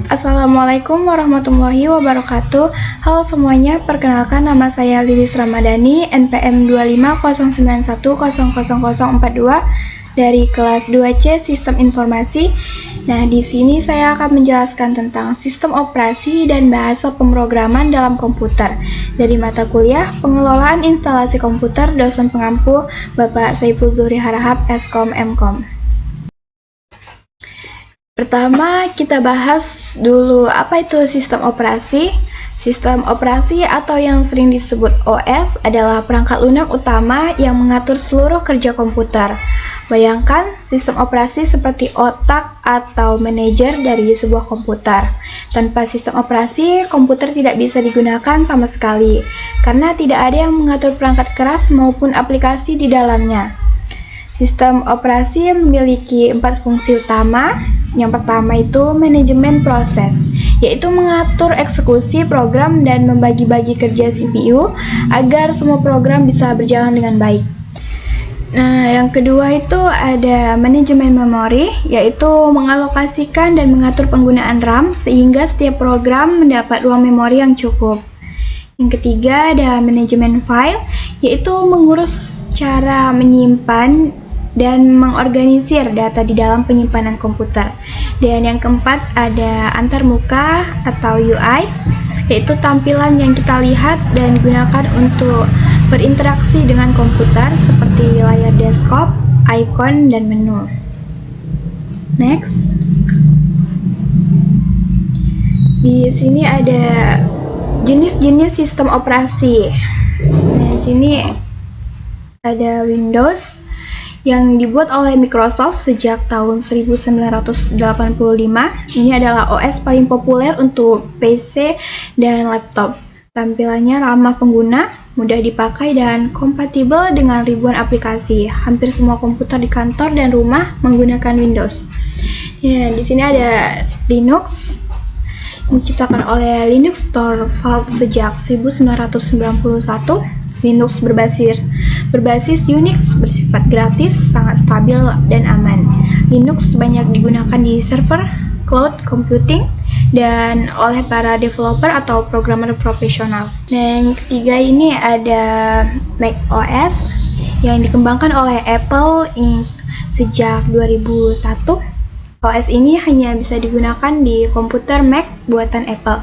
Assalamualaikum warahmatullahi wabarakatuh. Halo semuanya, perkenalkan nama saya Lilis Ramadhani, NPM 25091000042 dari kelas 2C Sistem Informasi. Nah, di sini saya akan menjelaskan tentang sistem operasi dan bahasa pemrograman dalam komputer dari mata kuliah Pengelolaan Instalasi Komputer dosen pengampu Bapak Saiful Zuhri Harahap, Eskom Mkom. Pertama, kita bahas dulu apa itu sistem operasi. Sistem operasi atau yang sering disebut OS adalah perangkat lunak utama yang mengatur seluruh kerja komputer. Bayangkan sistem operasi seperti otak atau manajer dari sebuah komputer. Tanpa sistem operasi, komputer tidak bisa digunakan sama sekali, karena tidak ada yang mengatur perangkat keras maupun aplikasi di dalamnya. Sistem operasi memiliki 4 fungsi utama. Yang pertama itu manajemen proses, yaitu mengatur eksekusi program dan membagi-bagi kerja CPU agar semua program bisa berjalan dengan baik. Nah, yang kedua itu ada manajemen memori, yaitu mengalokasikan dan mengatur penggunaan RAM sehingga setiap program mendapat ruang memori yang cukup. Yang ketiga ada manajemen file, yaitu mengurus cara menyimpan dan mengorganisir data di dalam penyimpanan komputer. Dan yang keempat ada antarmuka atau UI, yaitu tampilan yang kita lihat dan gunakan untuk berinteraksi dengan komputer seperti layar desktop, icon, dan menu. Next. Di sini ada jenis-jenis sistem operasi. Nah, di sini ada Windows yang dibuat oleh Microsoft sejak tahun 1985. Ini adalah OS paling populer untuk PC dan laptop. Tampilannya ramah pengguna, mudah dipakai, dan kompatibel dengan ribuan aplikasi. Hampir semua komputer di kantor dan rumah menggunakan Windows. Ya, di sini ada Linux, yang diciptakan oleh Linux Torvalds sejak 1991. Linux berbasis Unix, bersifat gratis, sangat stabil dan aman. Linux banyak digunakan di server, cloud computing, dan oleh para developer atau programmer profesional. Dan yang ketiga ini ada Mac OS yang dikembangkan oleh Apple sejak 2001. OS ini hanya bisa digunakan di komputer Mac buatan Apple.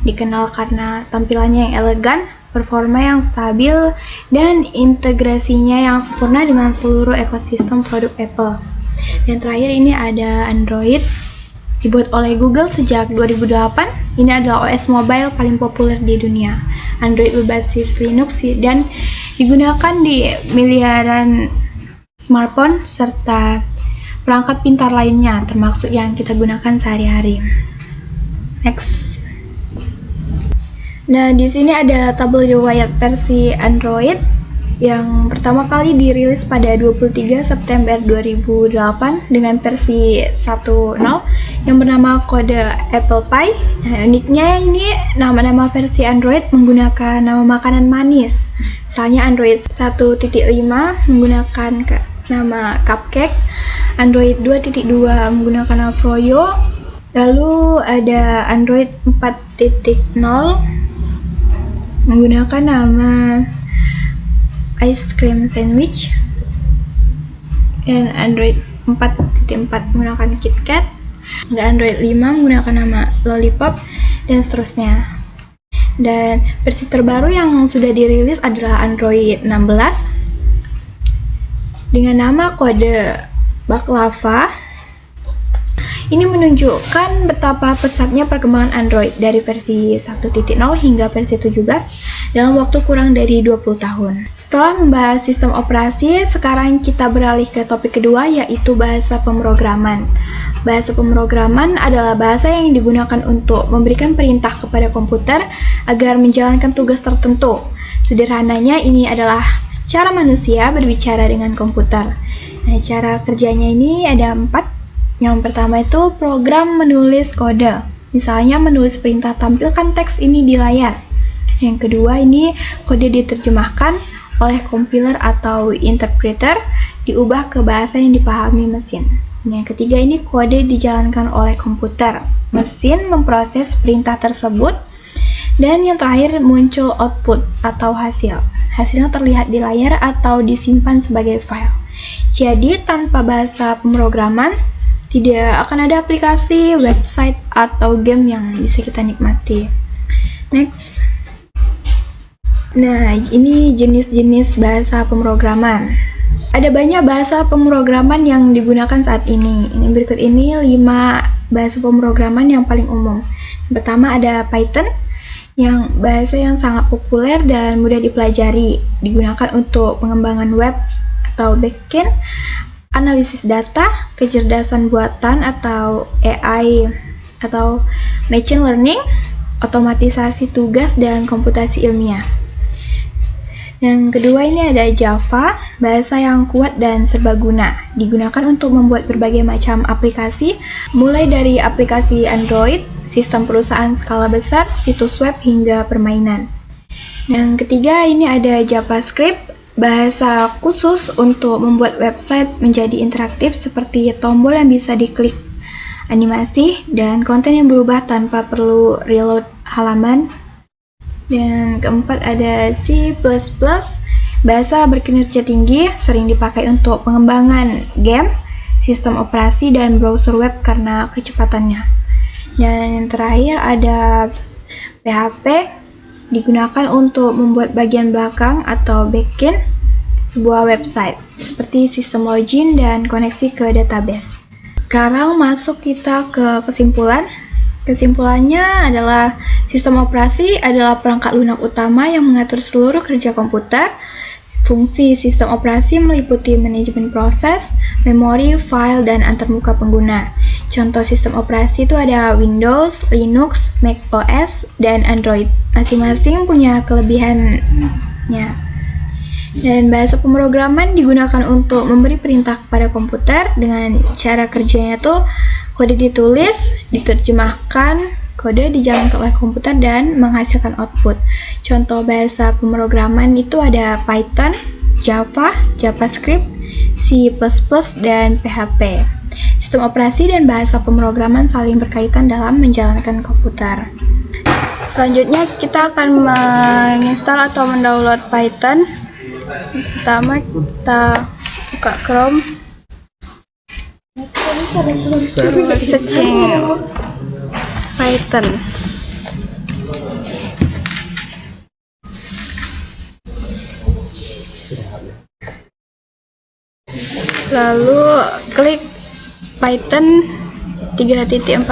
Dikenal karena tampilannya yang elegan, performa yang stabil, dan integrasinya yang sempurna dengan seluruh ekosistem produk Apple. Yang terakhir ini ada Android, dibuat oleh Google sejak 2008. Ini adalah OS mobile paling populer di dunia. Android berbasis Linux dan digunakan di miliaran smartphone serta perangkat pintar lainnya, termasuk yang kita gunakan sehari-hari. Next. Nah, di sini ada tabel riwayat versi Android yang pertama kali dirilis pada 23 September 2008 dengan versi 1.0 yang bernama kode Apple Pie. Nah, uniknya ini nama-nama versi Android menggunakan nama makanan manis. Misalnya Android 1.5 menggunakan nama cupcake, Android 2.2 menggunakan nama Froyo, lalu ada Android 4.0 menggunakan nama ice cream sandwich, dan Android 4.4 menggunakan KitKat, dan Android 5 menggunakan nama Lollipop, dan seterusnya. Dan versi terbaru yang sudah dirilis adalah Android 16 dengan nama kode Baklava. Ini menunjukkan betapa pesatnya perkembangan Android dari versi 1.0 hingga versi 17 dalam waktu kurang dari 20 tahun. Setelah membahas sistem operasi, sekarang kita beralih ke topik kedua, yaitu bahasa pemrograman. Bahasa pemrograman adalah bahasa yang digunakan untuk memberikan perintah kepada komputer agar menjalankan tugas tertentu. Sederhananya, ini adalah cara manusia berbicara dengan komputer. Nah, cara kerjanya ini ada 4. Yang pertama itu program menulis kode. Misalnya menulis perintah tampilkan teks ini di layar. Yang kedua ini kode diterjemahkan oleh compiler atau interpreter, diubah ke bahasa yang dipahami mesin. Yang ketiga ini kode dijalankan oleh komputer. mesin memproses perintah tersebut. Dan yang terakhir muncul output atau hasil. Hasilnya terlihat di layar atau disimpan sebagai file. Jadi tanpa bahasa pemrograman, tidak akan ada aplikasi, website, atau game yang bisa kita nikmati. Next. Nah, ini jenis-jenis bahasa pemrograman. Ada banyak bahasa pemrograman yang digunakan saat ini. Berikut ini 5 bahasa pemrograman yang paling umum. Yang pertama ada Python, yang bahasa yang sangat populer dan mudah dipelajari, digunakan untuk pengembangan web atau backend, analisis data, kecerdasan buatan atau AI atau machine learning, otomatisasi tugas dan komputasi ilmiah. Yang kedua ini ada Java, bahasa yang kuat dan serbaguna, digunakan untuk membuat berbagai macam aplikasi, mulai dari aplikasi Android, sistem perusahaan skala besar, situs web, hingga permainan. Yang ketiga ini ada JavaScript, bahasa khusus untuk membuat website menjadi interaktif seperti tombol yang bisa diklik, animasi, dan konten yang berubah tanpa perlu reload halaman. Dan keempat ada C++, bahasa berkinerja tinggi, sering dipakai untuk pengembangan game, sistem operasi, dan browser web karena kecepatannya. Dan yang terakhir ada PHP, digunakan untuk membuat bagian belakang atau backend sebuah website, seperti sistem login dan koneksi ke database. Sekarang masuk kita ke kesimpulan. Kesimpulannya adalah sistem operasi adalah perangkat lunak utama yang mengatur seluruh kerja komputer. Fungsi sistem operasi meliputi manajemen proses, memori, file, dan antarmuka pengguna. Contoh sistem operasi itu ada Windows, Linux, Mac OS, dan Android. Masing-masing punya kelebihannya. Dan bahasa pemrograman digunakan untuk memberi perintah kepada komputer. Dengan cara kerjanya tuh kode ditulis, diterjemahkan, kode dijalankan oleh komputer dan menghasilkan output. Contoh bahasa pemrograman itu ada Python, Java, JavaScript, C++, dan PHP. Sistem operasi dan bahasa pemrograman saling berkaitan dalam menjalankan komputer. Selanjutnya kita akan menginstal atau mendownload Python. Pertama kita buka Chrome, searching Python. Lalu klik Python 3.14.4.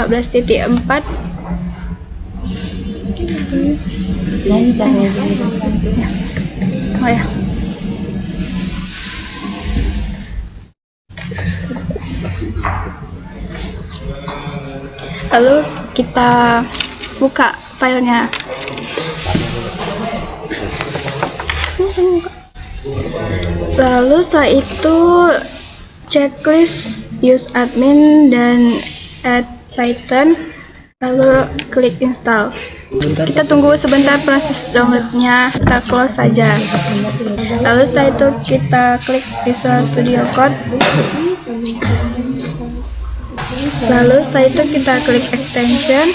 Oh ya. Lalu kita buka filenya. Lalu setelah itu checklist use admin dan add Python, lalu klik install. Kita tunggu sebentar proses downloadnya, kita close saja. Lalu setelah itu kita klik Visual Studio Code. Lalu setelah itu kita klik extension.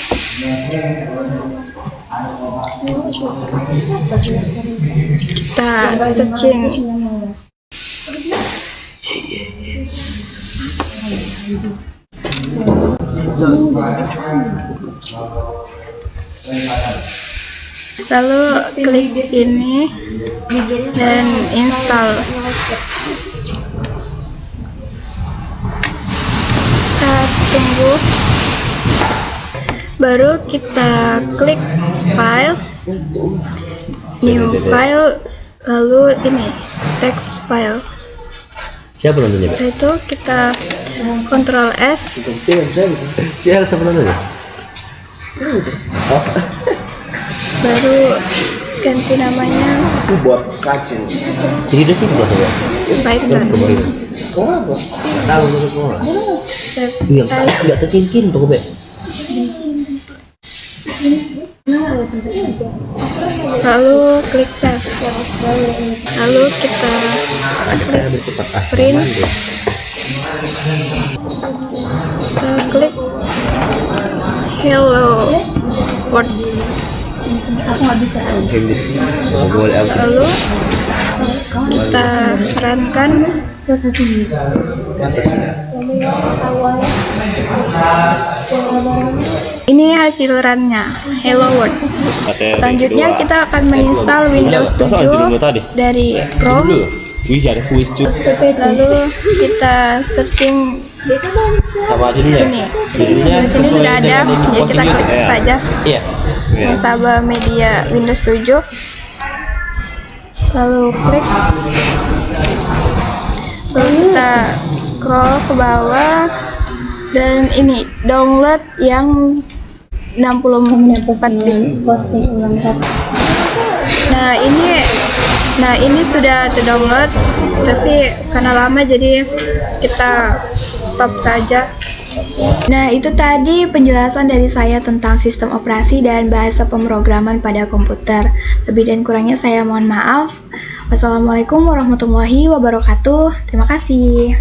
Kita searching. Lalu klik ini dan install. Kita tunggu. Baru kita klik file, new file, lalu ini text file. Siapa nontonnya, Pak? Setelah itu kita Ctrl S. Siapa nontonnya? Baru ganti namanya buat kacang. Serius sih buat saya. Python. Tahu untuk semua. Save Iya, as. enggak terkikin tuh, Be. Lalu klik save. Lalu kita klik print. Kita klik Hello World. Aku nggak bisa. Nggak boleh aku. Lalu kita kerankan. Sesuatu ini. Ini hasil runnya Hello World. Selanjutnya kita akan menginstal Windows 7 dari Chrome. Wih, ada kuis cuy. Lalu kita searching Sama judulnya. ini. Judulnya Di sini sudah ada, jadi kita klik saja. Iya. Nasabah media Windows 7. Lalu klik. Lalu kita scroll ke bawah dan ini download yang 64 bit. Posting ulang kan. Nah ini sudah terdownload, tapi karena lama jadi kita stop saja. Nah itu tadi penjelasan dari saya tentang sistem operasi dan bahasa pemrograman pada komputer. Lebih dan kurangnya saya mohon maaf. Wassalamualaikum warahmatullahi wabarakatuh. Terima kasih.